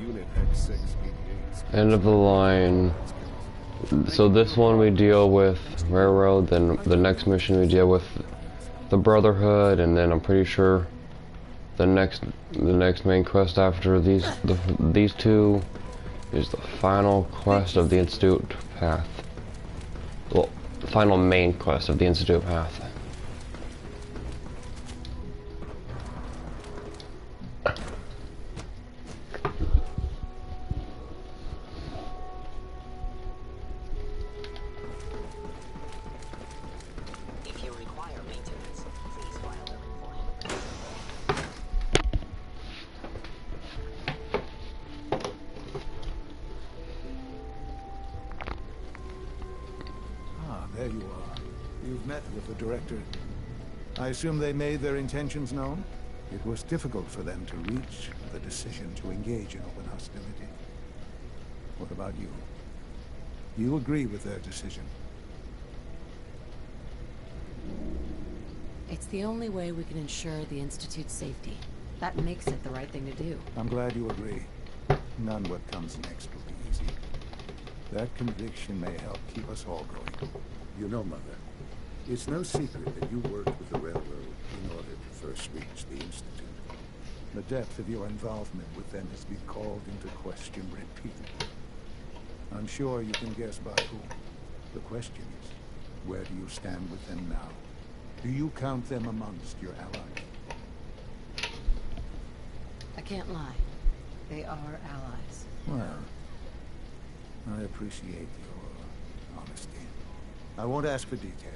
Unit X688. End of the line. So this one we deal with Railroad, then the next mission we deal with the Brotherhood, and then I'm pretty sure the next main quest after these two is the final quest of the Institute Path. Well, the final main quest of the Institute Path. There you are. You've met with the director. I assume they made their intentions known? It was difficult for them to reach the decision to engage in open hostility. What about you? You agree with their decision? It's the only way we can ensure the Institute's safety. That makes it the right thing to do. I'm glad you agree. None what comes next will be easy. That conviction may help keep us all going. You know, Mother, it's no secret that you worked with the Railroad in order to first reach the Institute. The depth of your involvement with them has been called into question repeatedly. I'm sure you can guess by whom. The question is, where do you stand with them now? Do you count them amongst your allies? I can't lie. They are allies. Well, I appreciate your honesty. I won't ask for details.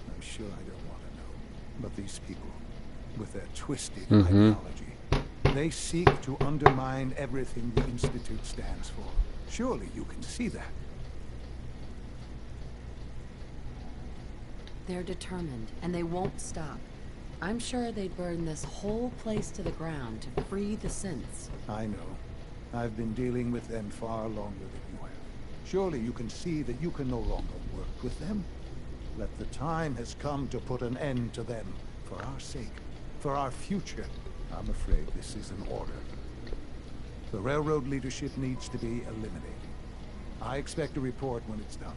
I'm sure I don't want to know. But these people, with their twisted ideology, they seek to undermine everything the Institute stands for. Surely you can see that. They're determined, and they won't stop. I'm sure they'd burn this whole place to the ground to free the synths. I know. I've been dealing with them far longer than you have. Surely you can see that you can no longer work with them. That the time has come to put an end to them. For our sake. For our future. I'm afraid this is an order. The Railroad leadership needs to be eliminated. I expect a report when it's done.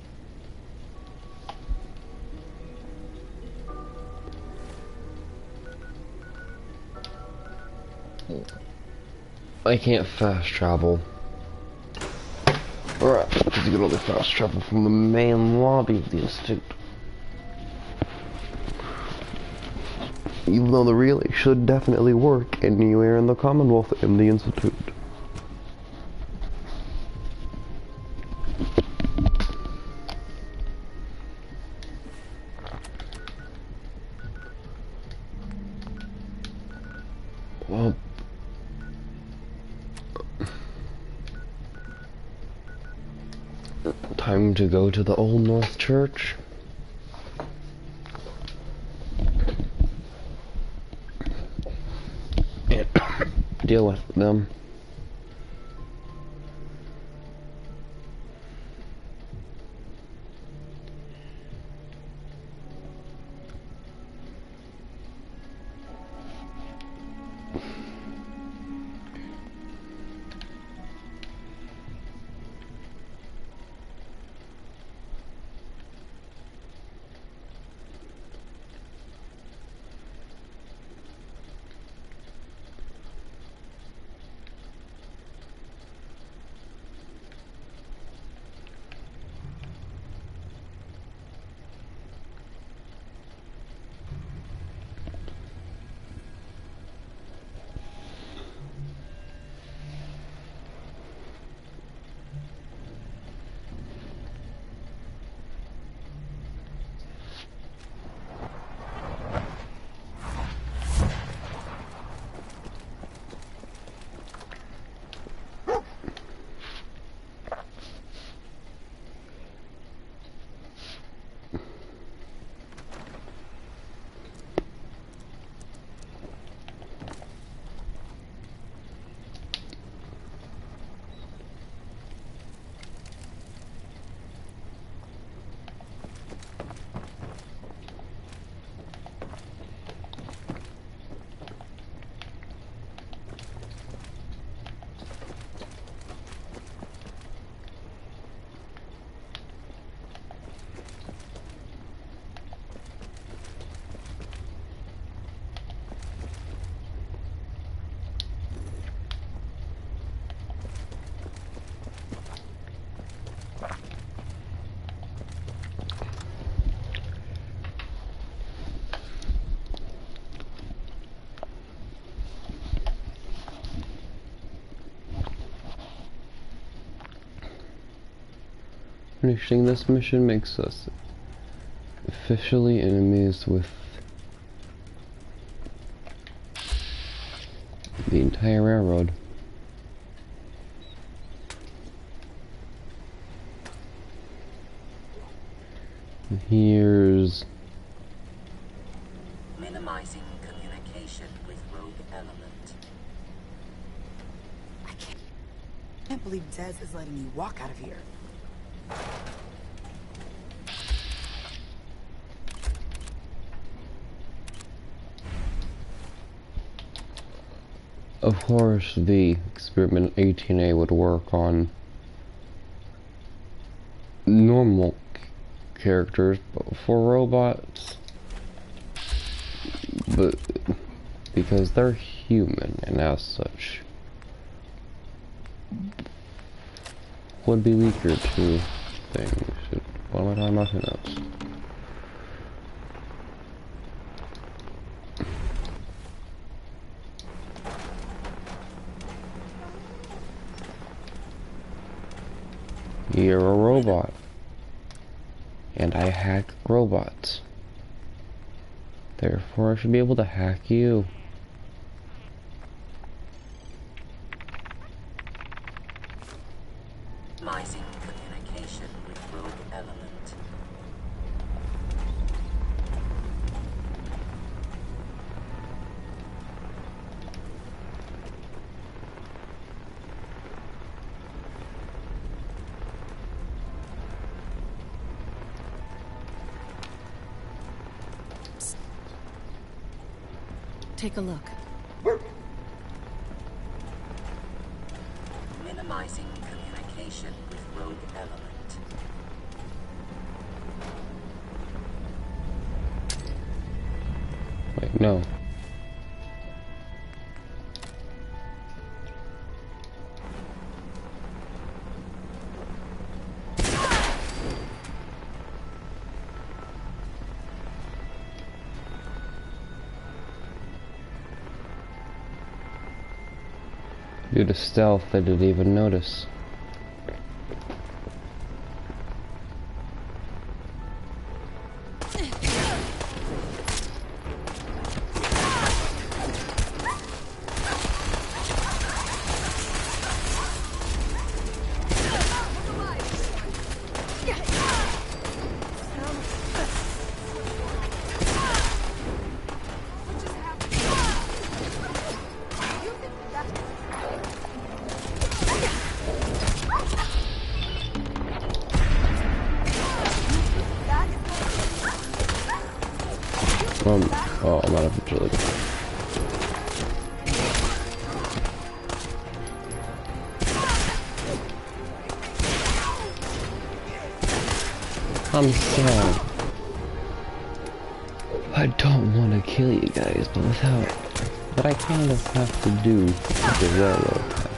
I can't fast travel. Alright, because you can only fast travel from the main lobby of the Institute. Even though the relay should definitely work anywhere in the Commonwealth in the Institute. Well, time to go to the Old North Church. And deal with them. Finishing this mission makes us officially enemies with the entire railroad. And here's minimizing communication with rogue element. I can't believe Dez is letting you walk out of here. of course the experiment 18A would work on normal characters, but for robots, but because they're human and as such would be weaker to things. What am I talking about? Who knows? You're a robot, and I hack robots. Therefore, I should be able to hack you. Minimizing communication with rogue element. Take a look. Minimizing communication with rogue element. Wait, no. Due to stealth, I didn't even notice. Oh, I'm out of agility. I'm sorry. I don't want to kill you guys, but I kind of have to do the railroad path.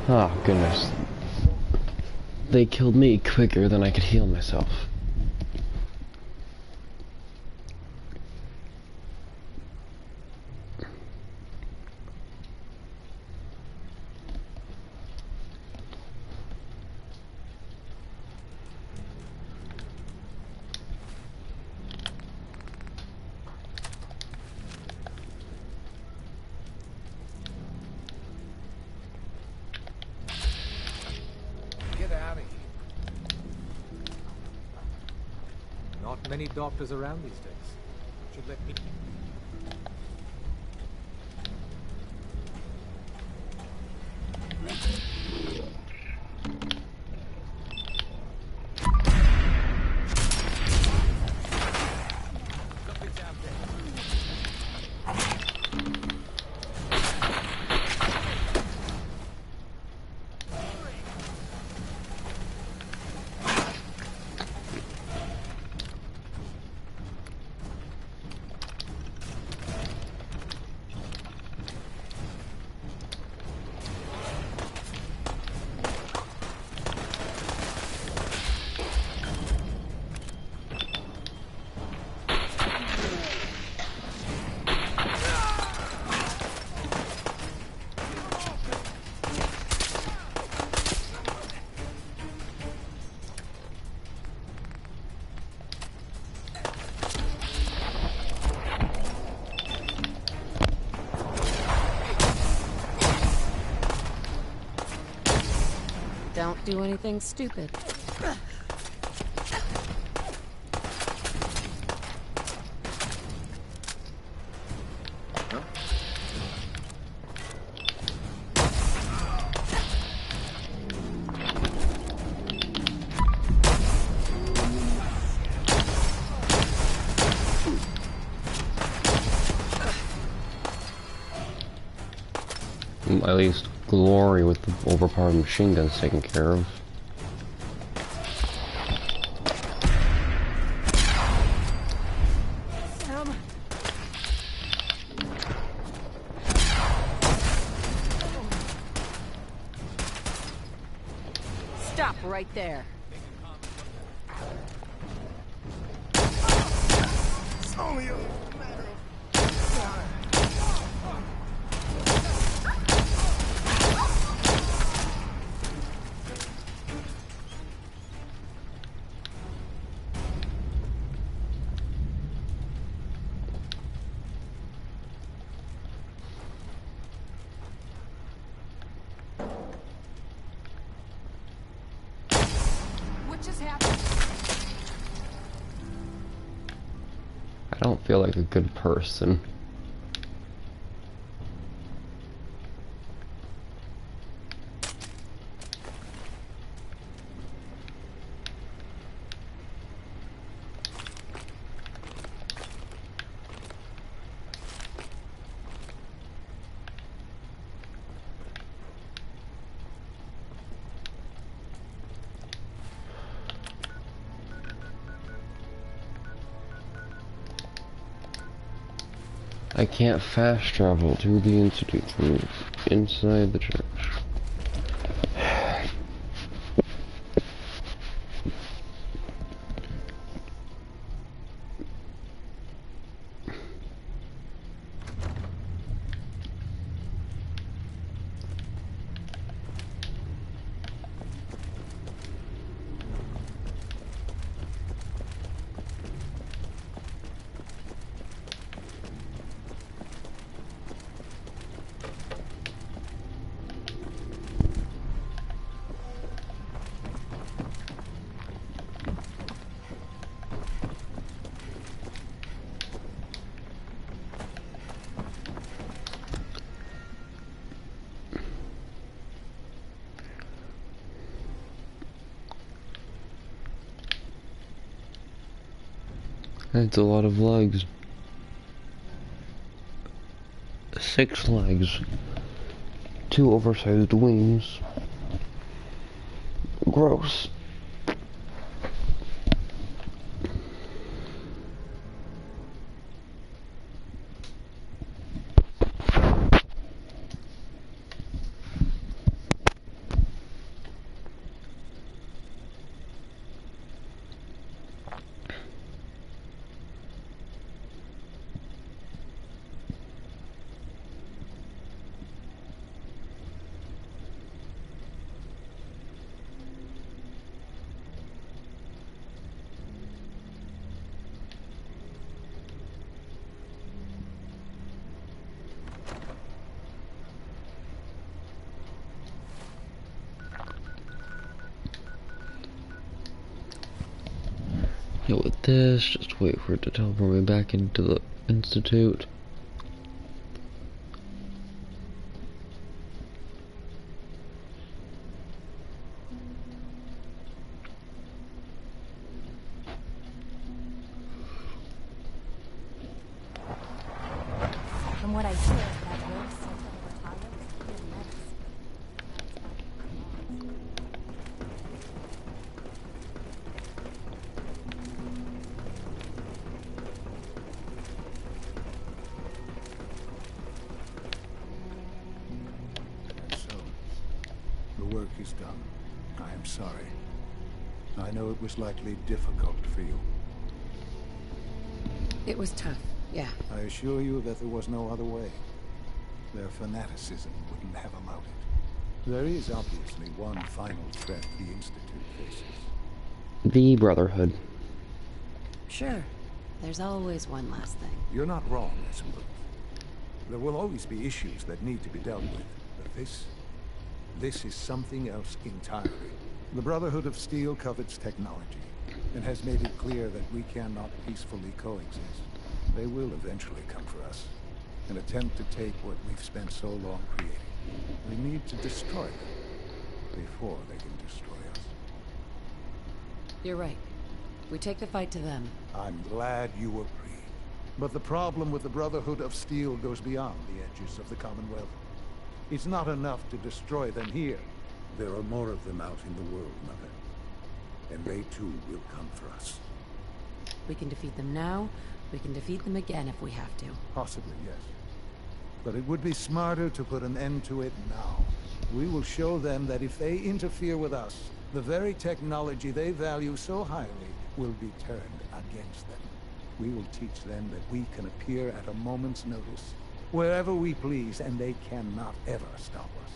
Oh, goodness. They killed me quicker than I could heal myself. Get out of here. Not many doctors around these days. Should let me... Something's out there. do anything stupid. At least Glory with the overpowered machine guns taken care of. Stop right there. It's only a matter of time. What just happened? I don't feel like a good person. I can't fast travel to the Institute from inside the church. That's a lot of legs. 6 legs. 2 oversized wings. Gross. Deal with this, just wait for it to teleport me back into the Institute. From what I hear, that rogue center of Battalion is pretty nuts. So, the work is done. I am sorry. I know it was likely difficult for you. It was tough, yeah. I assure you that there was no other way. Their fanaticism wouldn't have allowed it. There is obviously one final threat the Institute faces. The Brotherhood. Sure. There's always one last thing. You're not wrong, Esmond. There will always be issues that need to be dealt with, but this is something else entirely. The Brotherhood of Steel covets technology, and has made it clear that we cannot peacefully coexist. They will eventually come for us, and attempt to take what we've spent so long creating. We need to destroy them before they can destroy us. You're right. We take the fight to them. I'm glad you agree. But the problem with the Brotherhood of Steel goes beyond the edges of the Commonwealth. It's not enough to destroy them here. There are more of them out in the world, Mother. And they too will come for us. We can defeat them now. We can defeat them again if we have to. Possibly, yes. But it would be smarter to put an end to it now. We will show them that if they interfere with us, the very technology they value so highly will be turned against them. We will teach them that we can appear at a moment's notice, wherever we please, and they cannot ever stop us.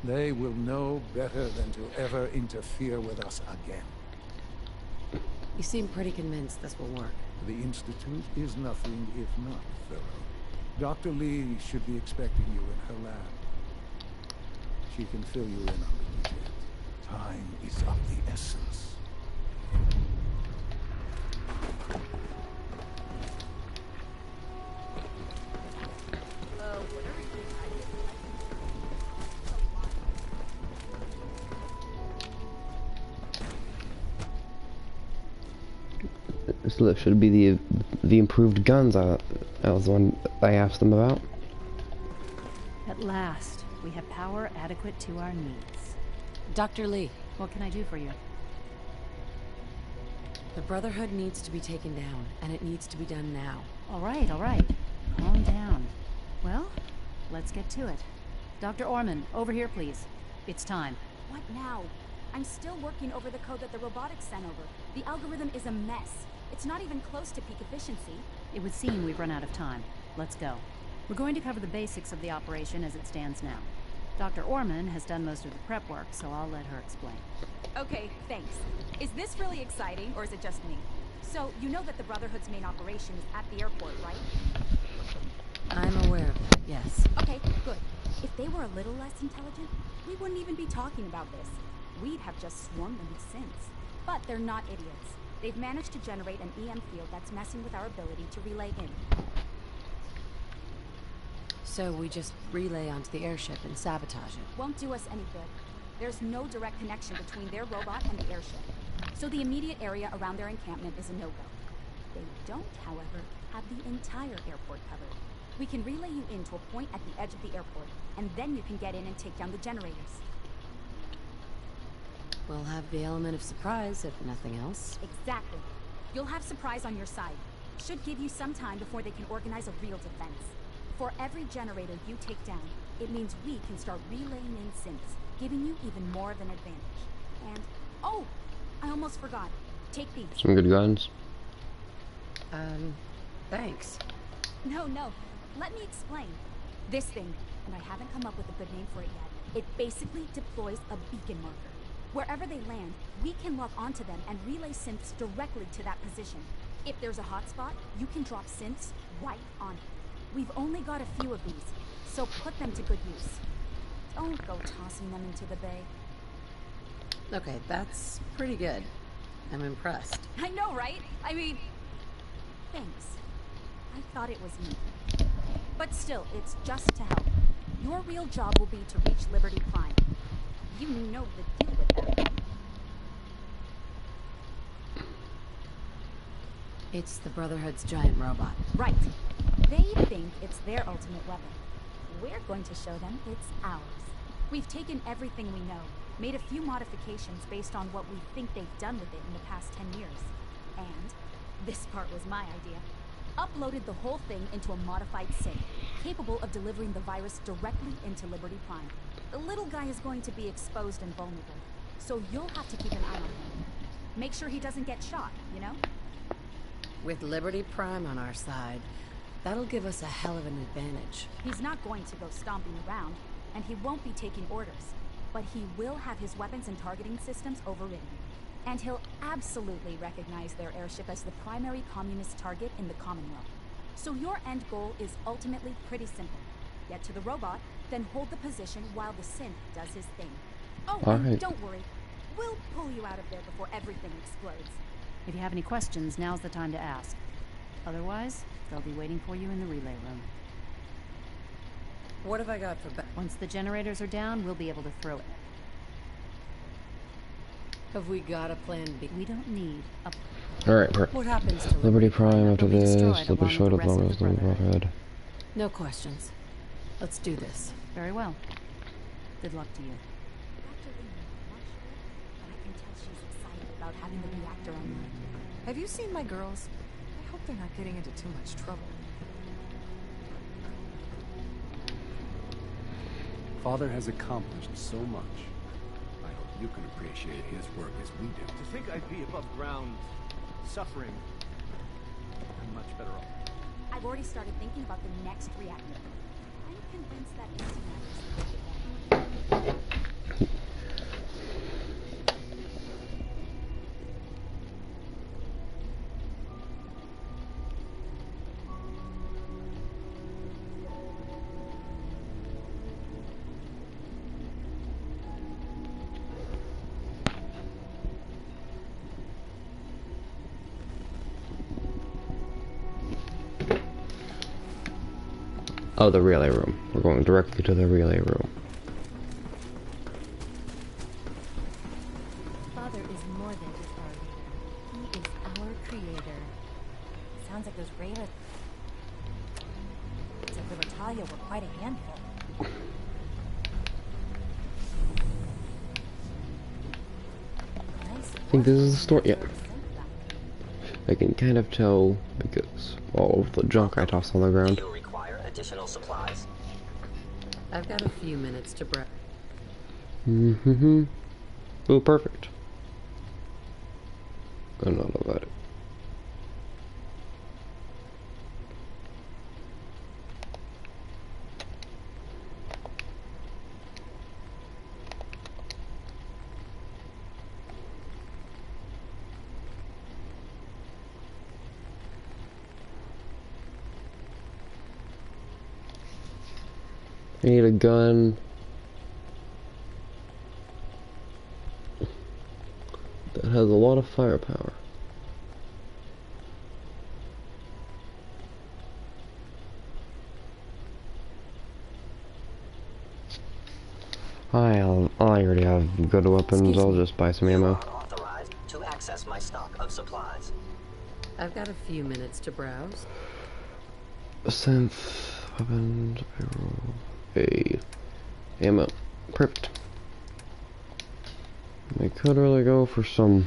They will know better than to ever interfere with us again. You seem pretty convinced this will work. The Institute is nothing if not thorough. Dr. Lee should be expecting you in her lab. She can fill you in on the details. Time is of the essence. So that should be the improved guns. That was the one I asked them about. At last, we have power adequate to our needs. Dr. Lee, What can I do for you? the Brotherhood needs to be taken down, and it needs to be done now. All right, all right. Calm down. Well, let's get to it. Dr. Orman, over here, please. It's time. What now? I'm still working over the code that the robotics sent over. The algorithm is a mess. It's not even close to peak efficiency. It would seem we've run out of time. Let's go. We're going to cover the basics of the operation as it stands now. Dr. Orman has done most of the prep work, so I'll let her explain. Okay, thanks. Is this really exciting, or is it just me? So, you know that the Brotherhood's main operation is at the airport, right? I'm aware of that, yes. Okay, good. If they were a little less intelligent, we wouldn't even be talking about this. We'd have just swarmed them with synths. But they're not idiots. They've managed to generate an EM field that's messing with our ability to relay in. So we just relay onto the airship and sabotage it. Won't do us any good. There's no direct connection between their robot and the airship. So the immediate area around their encampment is a no-go. They don't, however, have the entire airport covered. We can relay you in to a point at the edge of the airport, and then you can get in and take down the generators. We'll have the element of surprise, if nothing else. Exactly. You'll have surprise on your side. Should give you some time before they can organize a real defense. For every generator you take down, it means we can start relaying in synths, giving you even more of an advantage. And, oh! I almost forgot. Take these. Some good guns. Thanks. No. Let me explain. This thing, and I haven't come up with a good name for it yet, it basically deploys a beacon marker. Wherever they land, we can lock onto them and relay synths directly to that position. If there's a hotspot, you can drop synths right on it. We've only got a few of these, so put them to good use. Don't go tossing them into the bay. Okay, that's pretty good. I'm impressed. I know, right? I mean... Thanks. I thought it was me. But still, it's just to help. Your real job will be to reach Liberty Prime. You know the deal with that. It's the Brotherhood's giant robot. Right. They think it's their ultimate weapon. We're going to show them it's ours. We've taken everything we know, made a few modifications based on what we think they've done with it in the past 10 years. And, this part was my idea, uploaded the whole thing into a modified synth, capable of delivering the virus directly into Liberty Prime. The little guy is going to be exposed and vulnerable, so you'll have to keep an eye on him. Make sure he doesn't get shot, you know? With Liberty Prime on our side, that'll give us a hell of an advantage. He's not going to go stomping around, and he won't be taking orders. But he will have his weapons and targeting systems overridden. And he'll absolutely recognize their airship as the primary communist target in the Commonwealth. So your end goal is ultimately pretty simple. Get to the robot, then hold the position while the synth does his thing. Oh, and Alright. don't worry. We'll pull you out of there before everything explodes. If you have any questions, now's the time to ask. Otherwise, they'll be waiting for you in the relay room. What have I got for Once the generators are down, we'll be able to throw it. Have we got a plan B? We don't need a... Alright, What happens to Liberty Prime after Will be this. destroyed They'll be along short with as the long rest as of the the Brotherhood. Brotherhood. No questions. Let's do this. Very well. Good luck to you. Dr. Lehman, not sure, but I can tell she's excited about having the reactor online. Have you seen my girls? I hope they're not getting into too much trouble. Father has accomplished so much. I hope you can appreciate his work as we do. To think I'd be above ground, suffering, I'm much better off. I've already started thinking about the next reactor. I'm convinced that antimatter is the Oh, the relay room. We're going directly to the relay room. Father is more than just our leader. He is our creator. Sounds like those Rayla... Except for Natalia were quite a handful. I think this is the story. Yeah. I can kind of tell because all of the junk I tossed on the ground. You require additional supplies. I've got a few minutes to prep. Mm-hmm. Oh, perfect. I'm not about it. I need a gun that has a lot of firepower. I already have good weapons. I'll just buy some ammo. Authorized to access my stock of supplies. I've got a few minutes to browse. Synth, weapons, payroll, ammo. Perfect. I could really go for some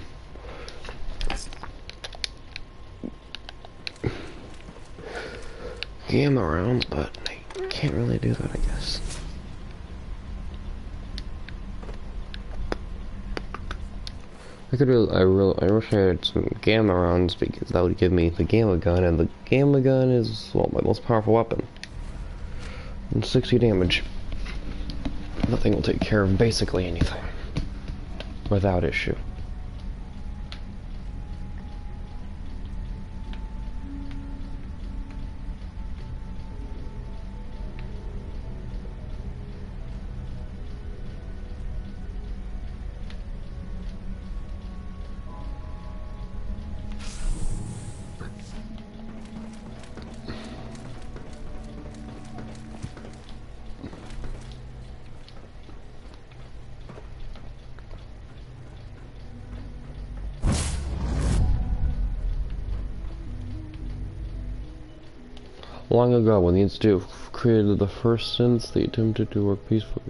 ammo rounds, but I can't really do that, I guess. I wish I had some gamma rounds because that would give me the gamma gun, and the gamma gun is, well, my most powerful weapon. And 60 damage. Nothing will take care of basically anything without issue. Long ago, when the Institute created the first synths, they attempted to work peacefully.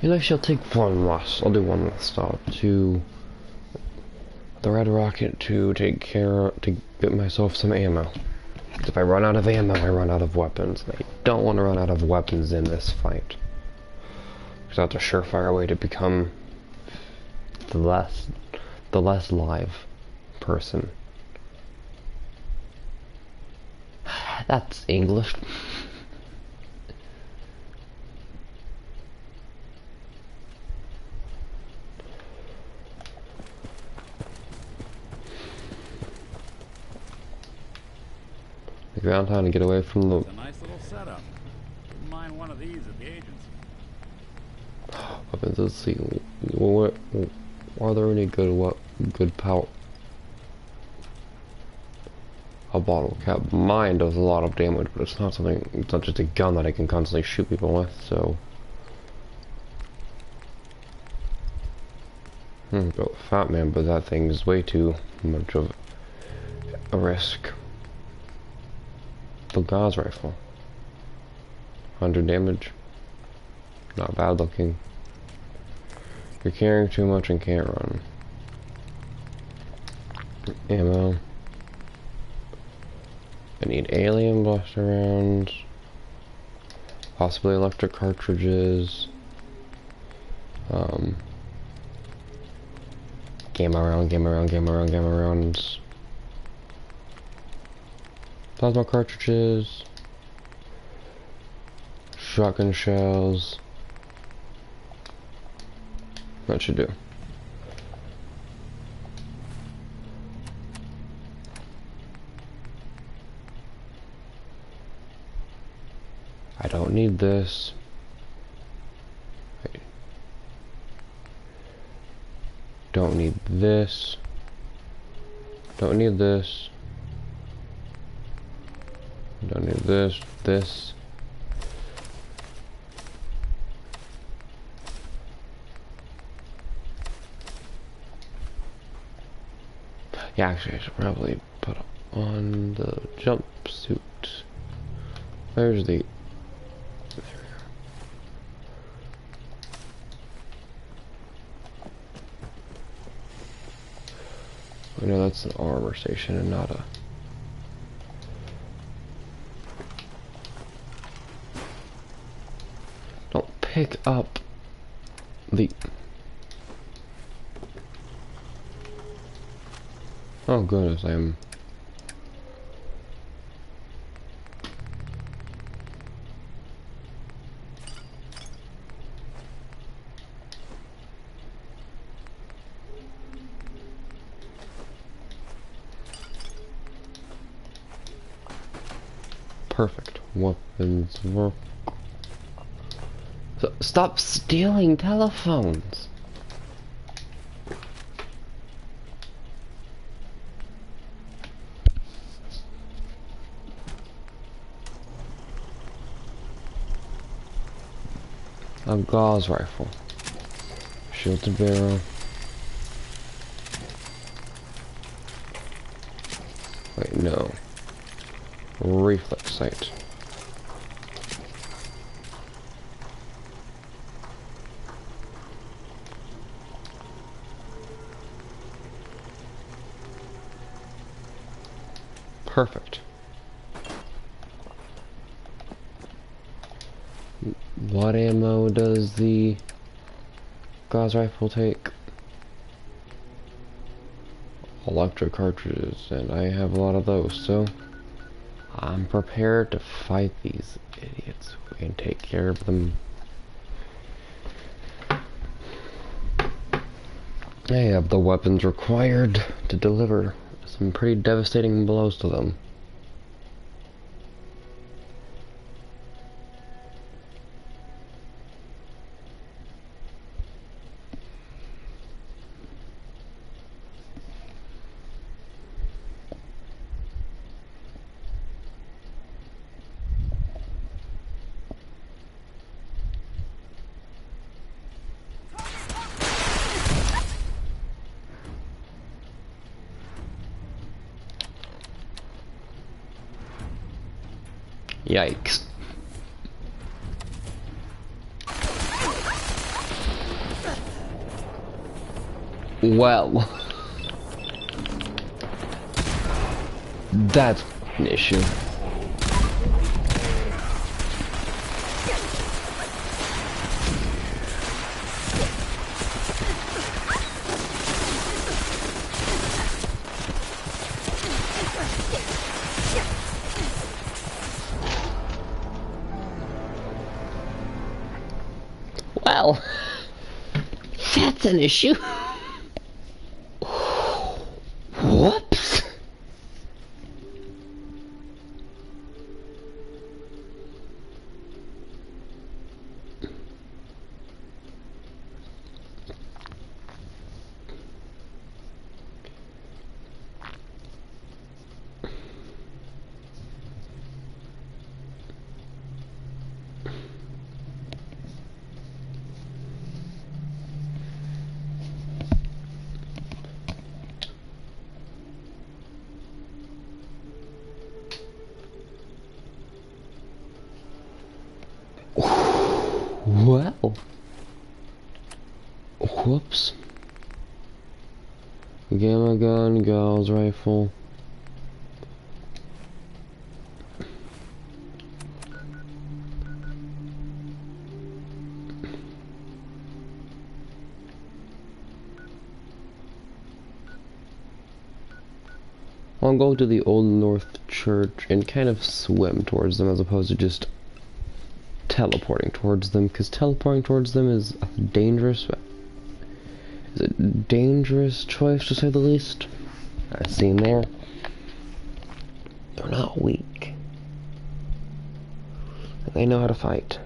Maybe I shall take one last. I'll do one last stop to the Red Rocket to get myself some ammo. If I run out of ammo, I run out of weapons. And I don't want to run out of weapons in this fight. Because that's a surefire way to become the less live person. That's English. Around town to get away from the. It's a nice little setup. Wouldn't mind one of these at the agency. Weapons. Let's see. Are there any good power? A bottle cap. Mine does a lot of damage, but it's not something. It's not just a gun that I can constantly shoot people with. So. Go Fat Man, but that thing is way too much of a risk. The Gauss rifle. 100 damage. Not bad looking. You're carrying too much and can't run. Ammo. I need alien blaster rounds. Possibly electric cartridges. Gamma rounds. Plasma cartridges. Shotgun shells. That should do. I don't need this. Wait. Don't need this. Don't need this. Don't need this. This. Yeah, actually, I should probably put on the jumpsuit. There's the. There we go. I know that's an armor station and not a. Don't pick up the. Oh goodness, I'm. Perfect. Weapons work. So, stop stealing telephones. A Gauss rifle. Shielded barrel. Wait, no. Reflex sight. Perfect. What ammo does the Gauss rifle take? Electric cartridges, and I have a lot of those, so I'm prepared to fight these idiots and take care of them. I have the weapons required to deliver some pretty devastating blows to them. Yikes. Well, that's an issue. Well, that's an issue. Whoops. Well, whoops. Gamma gun, Gauss rifle. I'll go to the Old North Church and kind of swim towards them as opposed to just teleporting towards them, because teleporting towards them is a dangerous choice to say the least. I see them there. They're not weak. And they know how to fight.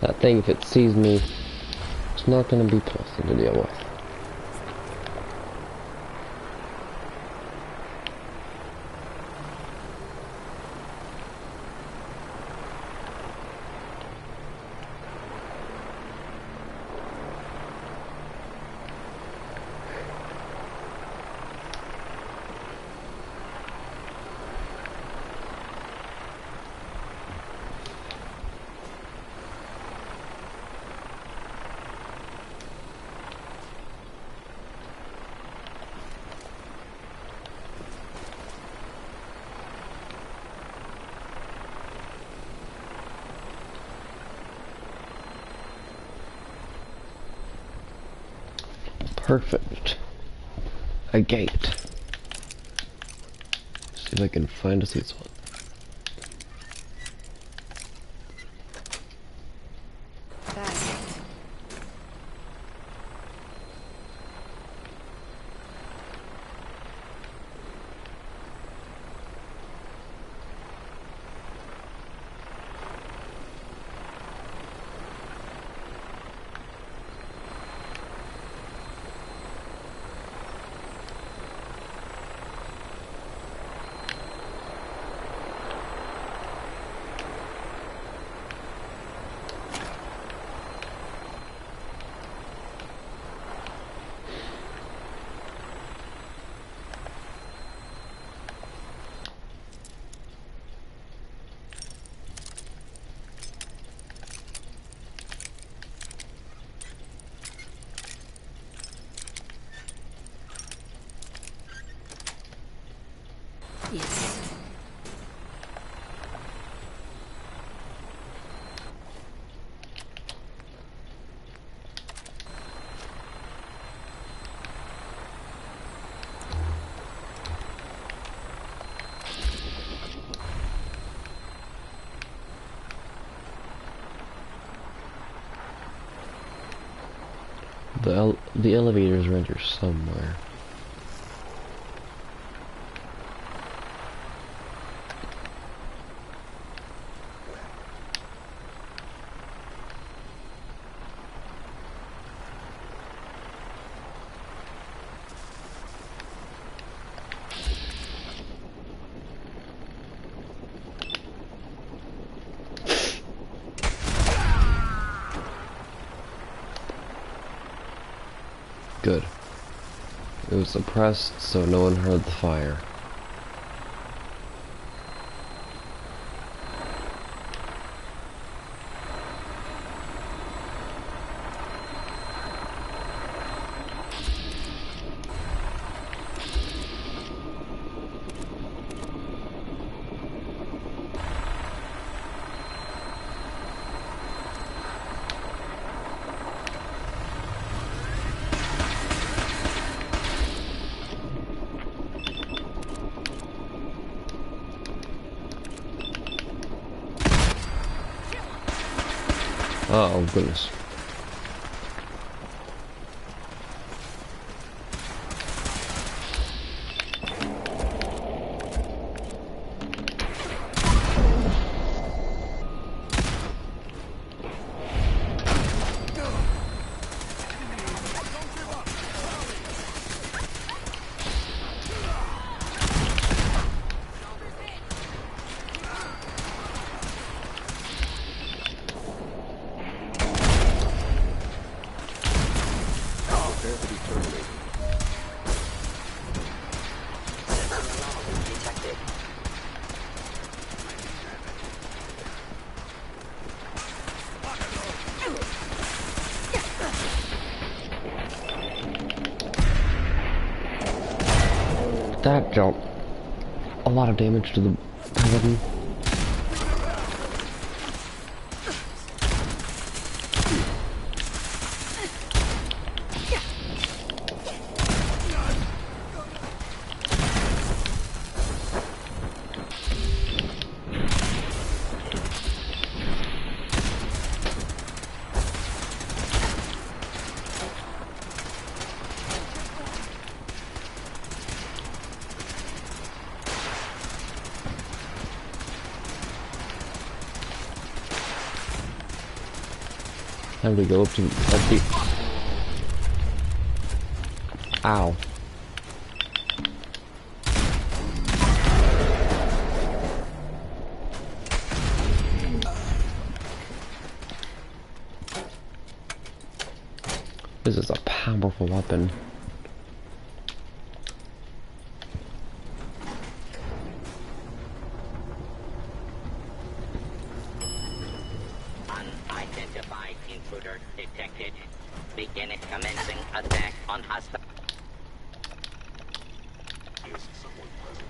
That thing, if it sees me, it's not going to be pleasant to deal with. Perfect. A gate. See if I can find a seat one. The elevator's around here somewhere. Good. It was suppressed, so no one heard the fire. Oh goodness. That dealt a lot of damage to the paladin. Time to go up to the... Ow. This is a powerful weapon. Unidentified intruder detected. Begin commencing attack on hostile. Is someone present?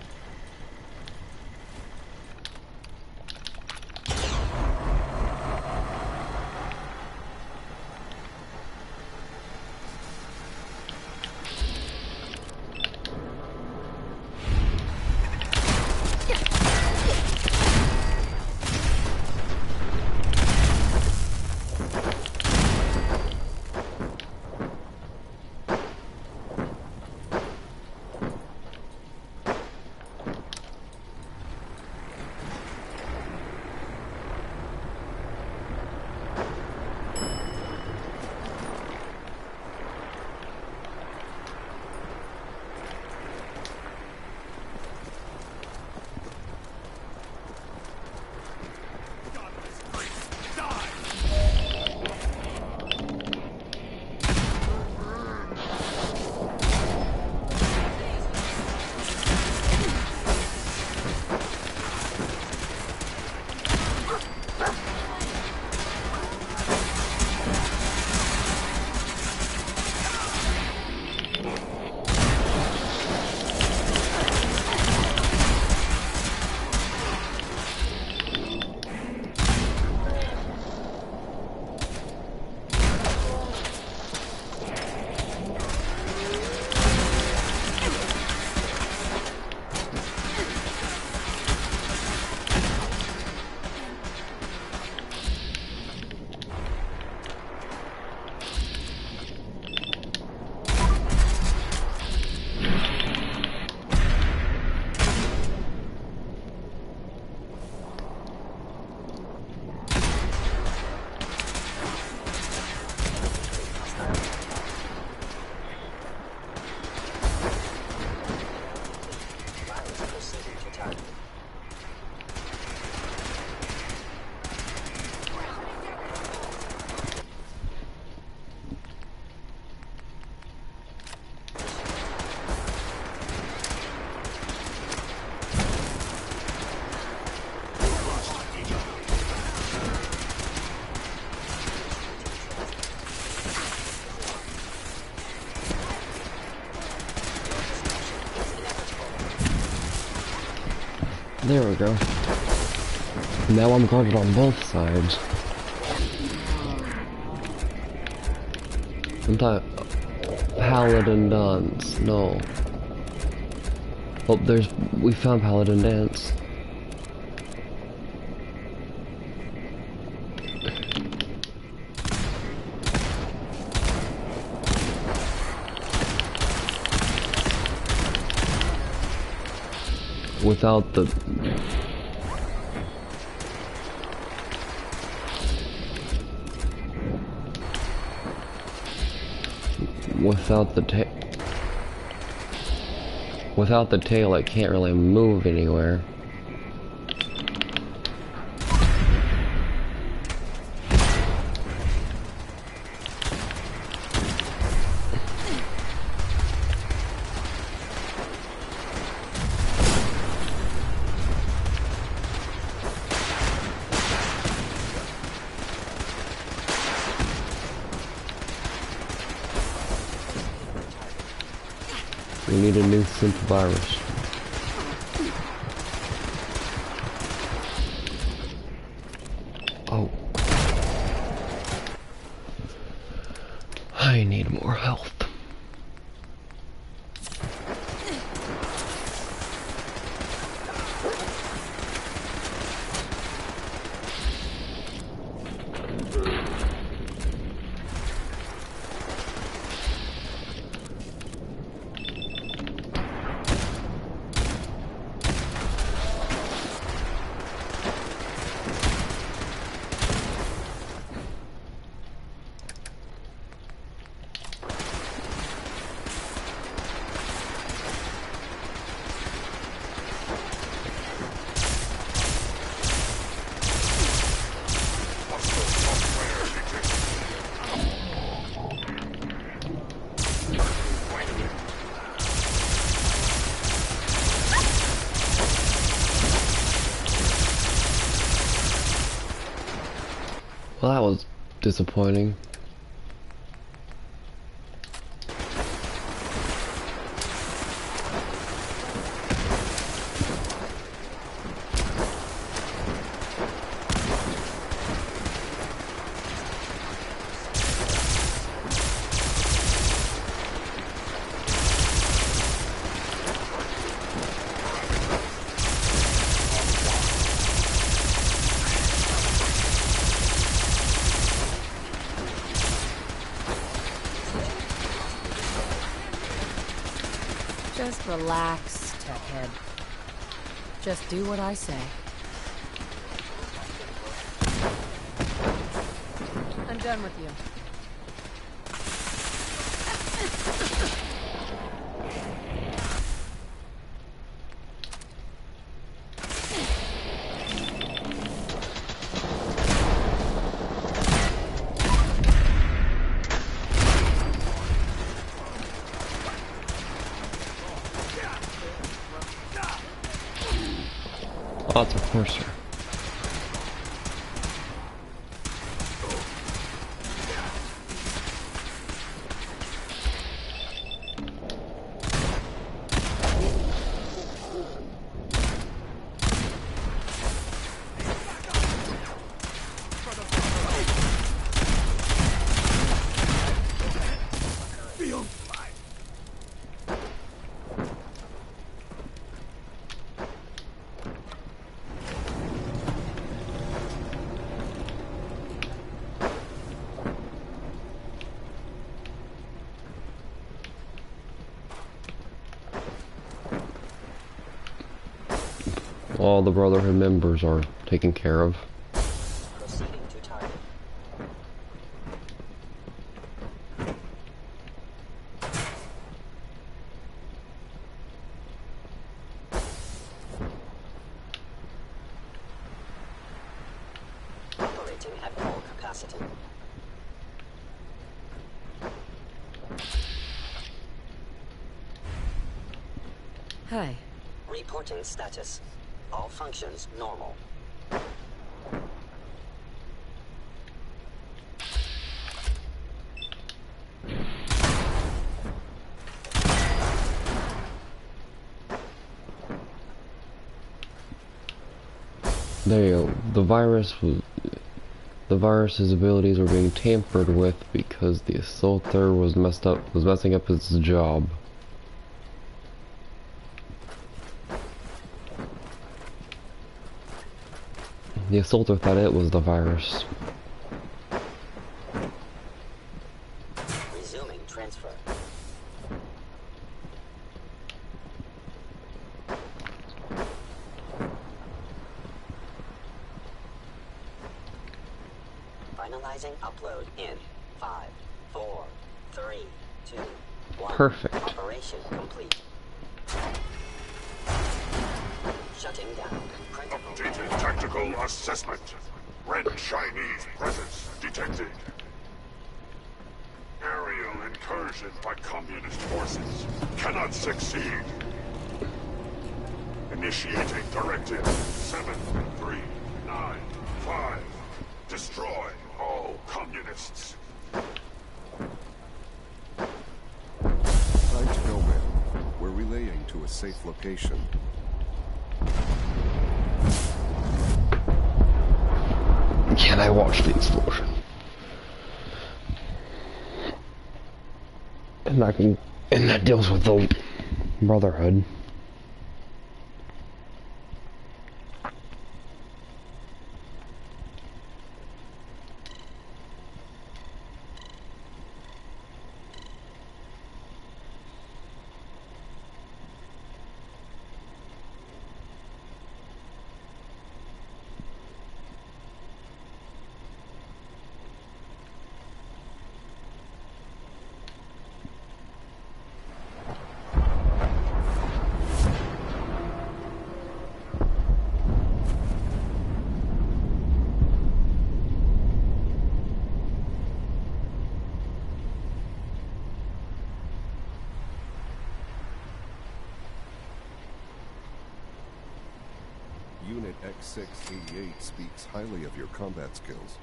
There we go. Now I'm guarded on both sides. I thought Paladin Dance. No. Oh, we found Paladin Dance. Without the tail, I can't really move anywhere. We need a new synth virus. Oh. I need more health. Well, that was disappointing. Just relax, Techhead. Just do what I say. I'm done with you. Oh, it's a Forcer. All the Brotherhood members are taken care of. Proceeding to target. Operating at full capacity. Hi. Reporting status. All functions normal. There you go. The virus's abilities were being tampered with because the assaulter was messing up his job. The assaulter thought it was the virus. Resuming transfer. Finalizing upload in 5, 4, 3, 2, 1. Perfect. Operation complete. Shutting down. Updated tactical assessment. Red Chinese presence detected. Aerial incursion by communist forces cannot succeed. Initiating directive 7395. Destroy all communists. Time to go in. We're relaying to a safe location. Can I watch the explosion? And that deals with the Brotherhood. Unit X688 speaks highly of your combat skills.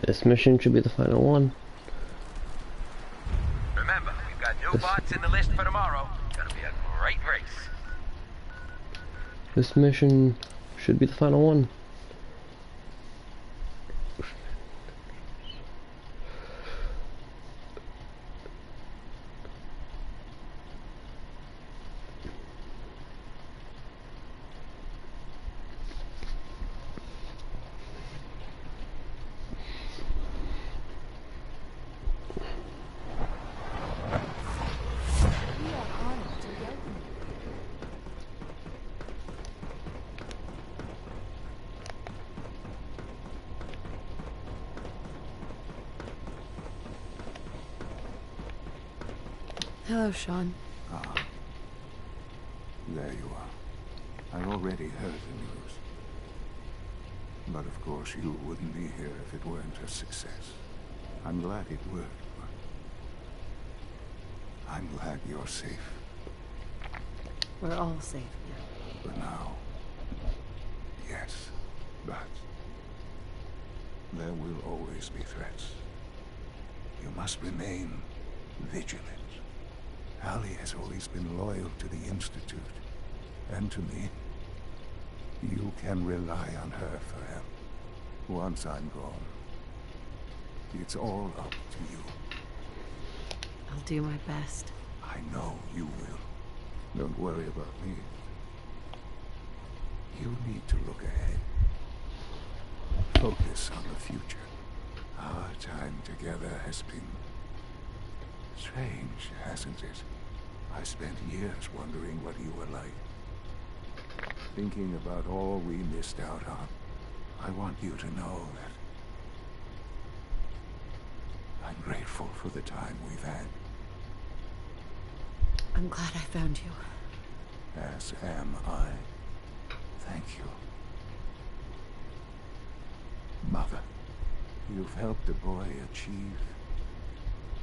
This mission should be the final one. Remember, we've got new bots in the list for tomorrow. Gonna be a great race. This mission should be the final one. Hello, Sean. Ah. There you are. I've already heard the news. But of course you wouldn't be here if it weren't a success. I'm glad it worked, but I'm glad you're safe. We're all safe now. For now. Yes, but there will always be threats. You must remain vigilant. Allie has always been loyal to the Institute, and to me. You can rely on her for help. Once I'm gone, it's all up to you. I'll do my best. I know you will. Don't worry about me. You need to look ahead. Focus on the future. Our time together has been strange, hasn't it? I spent years wondering what you were like. Thinking about all we missed out on. I want you to know that I'm grateful for the time we've had. I'm glad I found you. As am I. Thank you. Mother, you've helped a boy achieve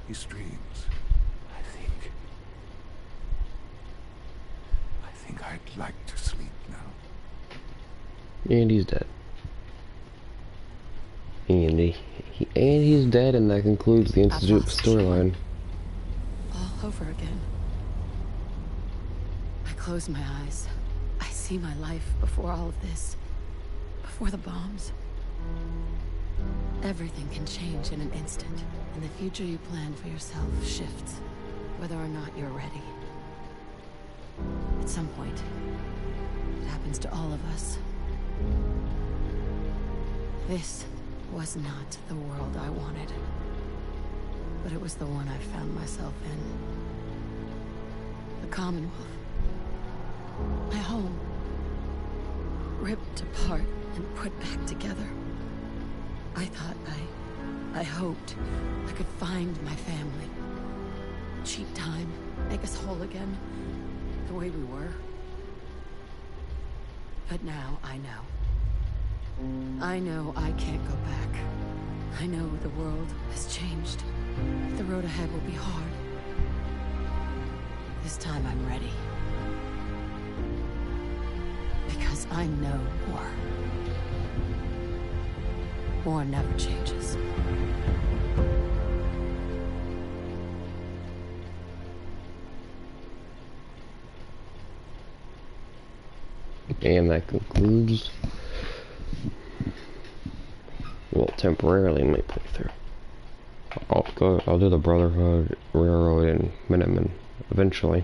his dreams. I think I'd like to sleep now. And he's dead. And he's dead, and that concludes the Institute storyline. All over again. My close my eyes, I see my life before all of this. Before the bombs. Everything can change in an instant, and the future you plan for yourself shifts, whether or not you're ready. At some point, it happens to all of us. This was not the world I wanted, but it was the one I found myself in. The Commonwealth. My home. Ripped apart and put back together. I thought I hoped I could find my family. Cheat time, make us whole again, the way we were. But now I know. I know I can't go back. I know the world has changed. The road ahead will be hard. This time I'm ready. Because I know war. War never changes. And that concludes, well, temporarily my playthrough. I'll do the Brotherhood, Railroad, and Minutemen eventually.